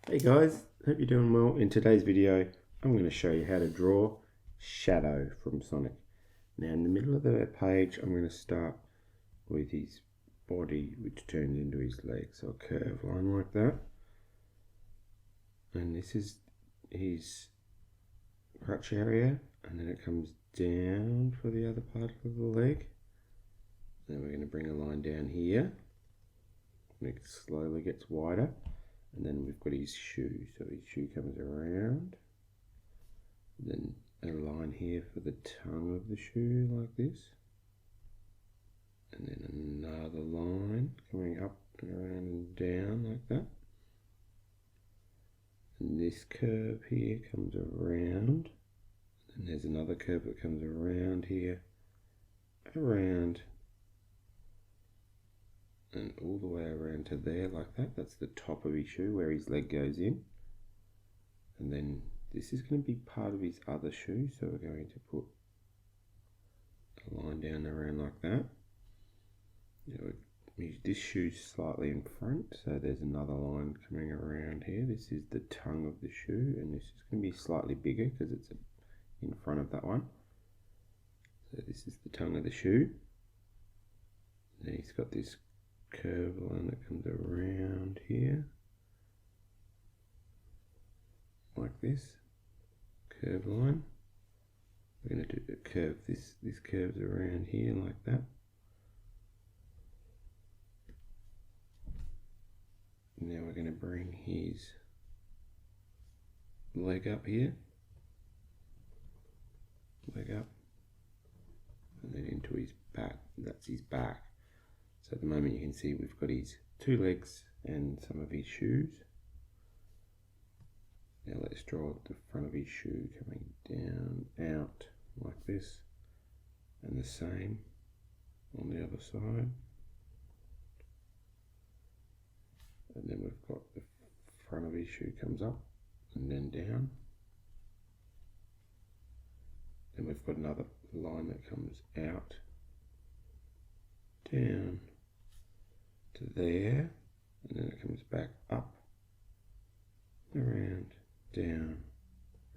Hey guys, hope you're doing well. In today's video, I'm going to show you how to draw Shadow from Sonic. Now in the middle of the page, I'm going to start with his body, which turns into his legs, so a curved line like that. And this is his crutch area, and then it comes down for the other part of the leg. Then we're going to bring a line down here, and it slowly gets wider. And then we've got his shoe, so his shoe comes around, then a line here for the tongue of the shoe like this, and then another line coming up and around and down like that, and this curve here comes around, and there's another curve that comes around here, around, and all the way around to there like that. That's the top of his shoe where his leg goes in, and then this is going to be part of his other shoe, so we're going to put a line down around like that. This shoe's slightly in front, so there's another line coming around here. This is the tongue of the shoe, and this is going to be slightly bigger because it's in front of that one. So this is the tongue of the shoe. Then he's got this curve line that comes around here like this curve line. We're going to do a curve, this curves around here like that. Now we're going to bring his leg up here, leg up, and then into his back. That's his back. So at the moment you can see we've got his two legs and some of his shoes. Now let's draw the front of his shoe coming down, out like this, and the same on the other side. And then we've got the front of his shoe comes up and then down. Then we've got another line that comes out, down to there, and then it comes back up, around, down,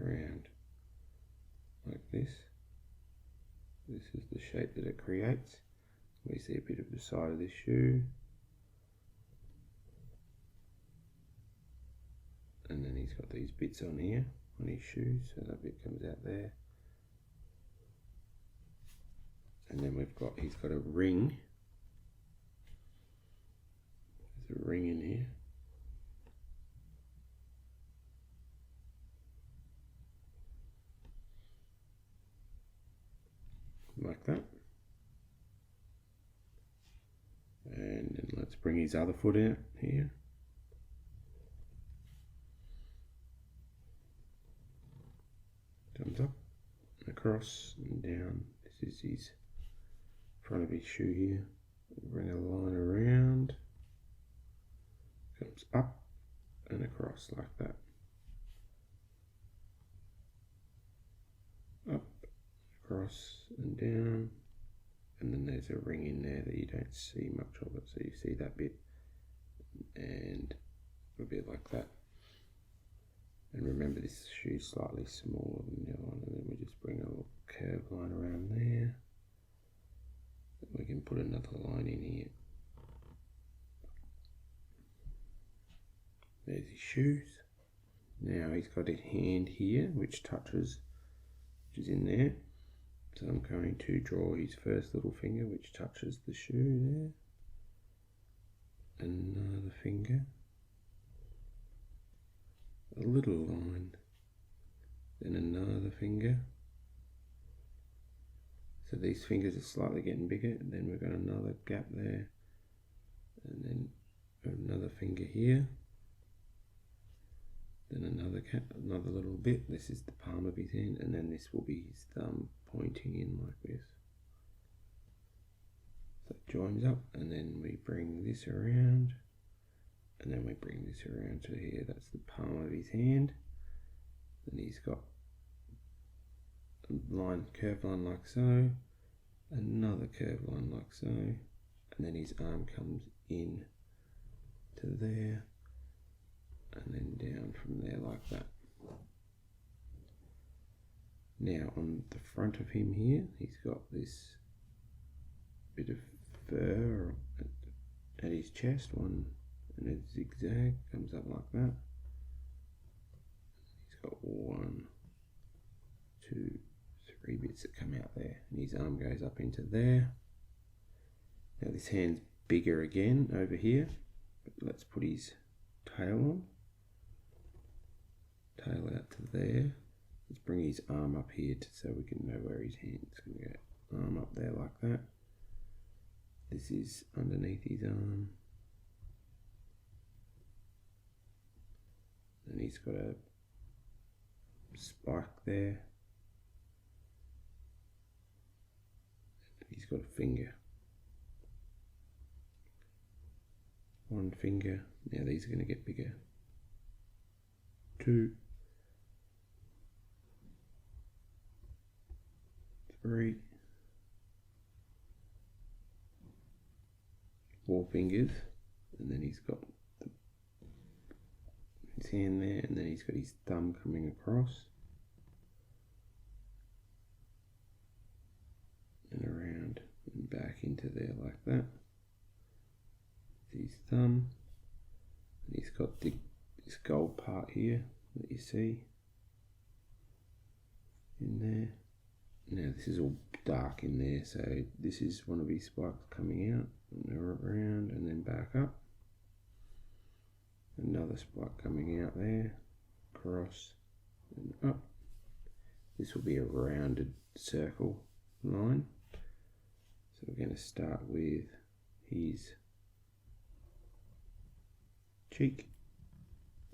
around, like this. This is the shape that it creates. We see a bit of the side of this shoe, and then he's got these bits on here on his shoes, so that bit comes out there. And then he's got a ring. There's a ring in here. Like that. And then let's bring his other foot out here. Comes up, across and down. This is his front of his shoe here. Bring a line around, comes up and across like that. Up, across and down, and then there's a ring in there that you don't see much of it, so you see that bit and a bit like that. And remember, this shoe is slightly smaller than the other one, and then we just bring a little curve line around there. We can put another line in here. There's his shoes. Now he's got a hand here which is in there. So I'm going to draw his first little finger which touches the shoe there. Another finger. A little line. Then another finger. So these fingers are slightly getting bigger, and then we've got another gap there, and then another finger here, then another little bit. This is the palm of his hand, and then this will be his thumb pointing in like this. So it joins up, and then we bring this around, and then we bring this around to here. That's the palm of his hand. Then he's got curved line like so, another curved line like so, and then his arm comes in to there, and then down from there like that. Now on the front of him here, he's got this bit of fur at his chest, one and a zigzag comes up like that. He's got 1, 2, 3 bits that come out there, and his arm goes up into there. Now this hand's bigger again over here, but let's put his tail on. Tail out to there. Let's bring his arm up here so we can know where his hand's going to go. Arm up there like that. This is underneath his arm. And he's got a spike there. He's got a finger. 1 finger. Now these are going to get bigger. 2, 3, 4 fingers, and then he's got his hand there, and then he's got his thumb coming across and around and back into there like that. His thumb, and he's got this gold part here that you see in there. Now this is all dark in there, so this is one of his spikes coming out and around and then back up. Another spike coming out there, across and up. This will be a rounded circle line. So we're going to start with his cheek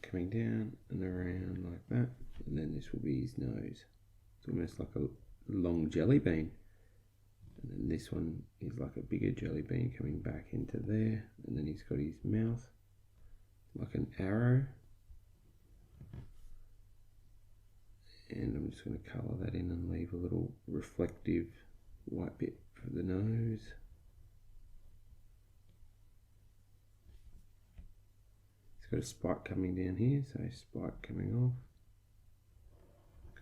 coming down and around like that, and then this will be his nose. It's almost like a long jelly bean, and then this one is like a bigger jelly bean coming back into there, and then he's got his mouth like an arrow, and I'm just going to colour that in and leave a little reflective white bit for the nose. He's got a spike coming down here, so spike coming off,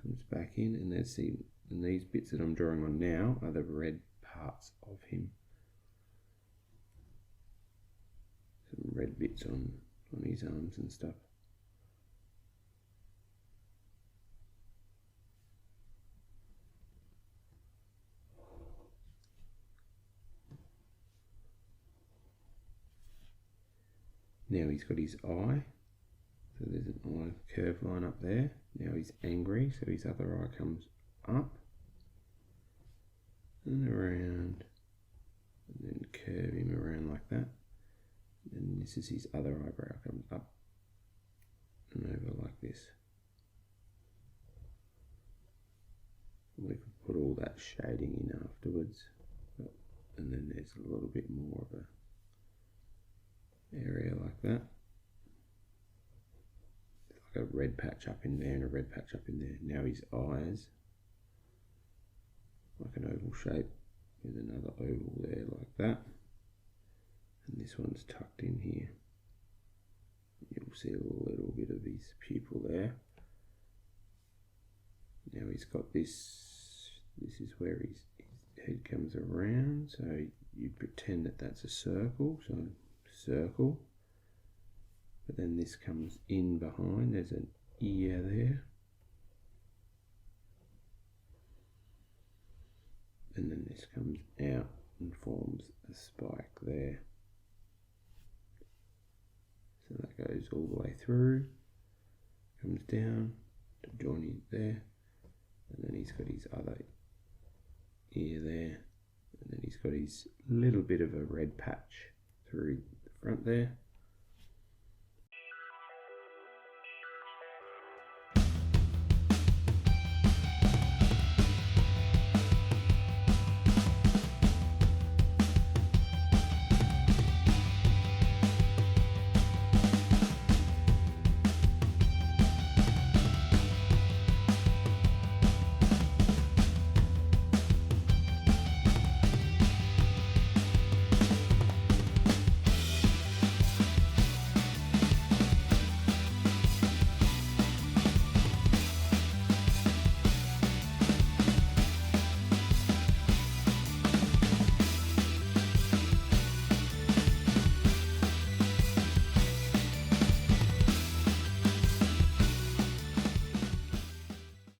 comes back in, and that's the, and these bits that I'm drawing on now are the red parts of him. Some red bits on his arms and stuff. Now he's got his eye, so there's an eye curve line up there. Now he's angry, so his other eye comes up and around, and then curve him around like that. And this is his other eyebrow, comes up and over like this. We could put all that shading in afterwards, and then there's a little bit more of a area like that, like a red patch up in there and a red patch up in there. Now his eyes, like an oval shape with another oval there like that, and this one's tucked in here. You'll see a little bit of his pupil there. Now he's got this is where his head comes around, so you pretend that that's a circle, so circle, but then this comes in behind, there's an ear there, and then this comes out and forms a spike there. So that goes all the way through, comes down to join it there, and then he's got his other ear there, and then he's got his little bit of a red patch through the front there,